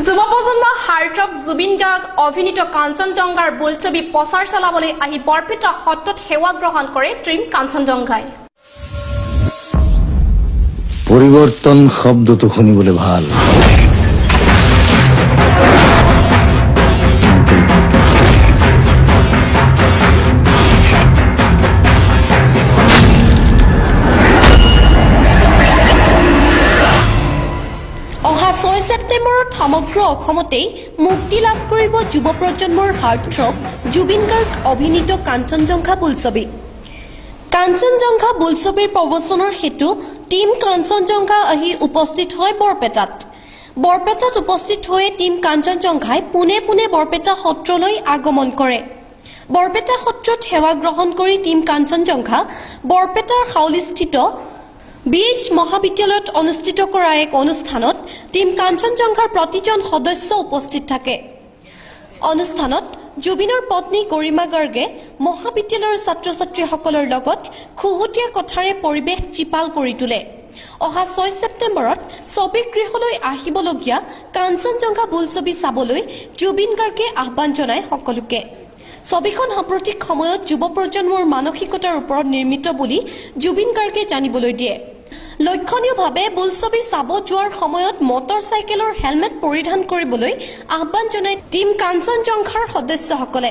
যুৱ প্ৰজন্মৰ হাৰ্টথ্ৰব জুবিন গাৰ্গ অভিনীত কাঞ্চনজংঘাৰ বোলছবি প্ৰচাৰ চলাবলৈ আহি বৰপেটা সত্ৰত সেৱা গ্ৰহণ কৰে টীম কাঞ্চনজংঘাই। পৰিৱৰ্তন শব্দটো শুনিবলৈ ভাল, অহা 6 ছেপ্টেম্বৰত সমগ্ৰ অসমতেই মুক্তি লাভ কৰিব যুৱ প্ৰজন্মৰ হাৰ্টথ্ৰব জুবিন গাৰ্গ অভিনীত কাঞ্চনজংঘা বোলছবি। কাঞ্চনজংঘা বোলছবিৰ প্ৰৱচনৰ হেতু টীম কাঞ্চনজংঘা আহি উপস্থিত হয় বৰপেটাত উপস্থিত হৈ টীম কাঞ্চনজংঘাই পোনে পোনে বৰপেটা সত্ৰলৈ আগমন কৰে। বৰপেটা সত্ৰত সেৱা গ্ৰহণ কৰি টীম কাঞ্চনজংঘা বৰপেটাৰ হাউলিস্থিত BH মহাবিদ্যালয়ত অনুষ্ঠিত কৰা এক অনুষ্ঠানত টীম কাঞ্চনজংঘাৰ প্ৰতিজন সদস্য উপস্থিত থাকে। অনুষ্ঠানত জুবিনৰ পত্নী গৰিমা গাৰ্গে মহাবিদ্যালয়ৰ ছাত্ৰ ছাত্ৰীসকলৰ লগত খুহুতীয়া কথাৰে পৰিৱেশ জীপাল কৰি তোলে। অহা 6 ছেপ্টেম্বৰত ছবিগৃহলৈ আহিবলগীয়া কাঞ্চনজংঘা বোলছবি চাবলৈ জুবিন গাৰ্গে আহ্বান জনায় সকলোকে। ছবিখন সাম্প্ৰতিক সময়ত যুৱ প্ৰজন্মৰ মানসিকতাৰ ওপৰত নিৰ্মিত বুলি জুবিন গাৰ্গে জানিবলৈ দিয়ে। লক্ষণীয়ভাৱে বোলছবি চাব যোৱাৰ সময়ত মটৰচাইকেলৰ হেলমেট পৰিধান কৰিবলৈ আহ্বান জনায় টীম কাঞ্চনজংঘাৰ সদস্যসকলে।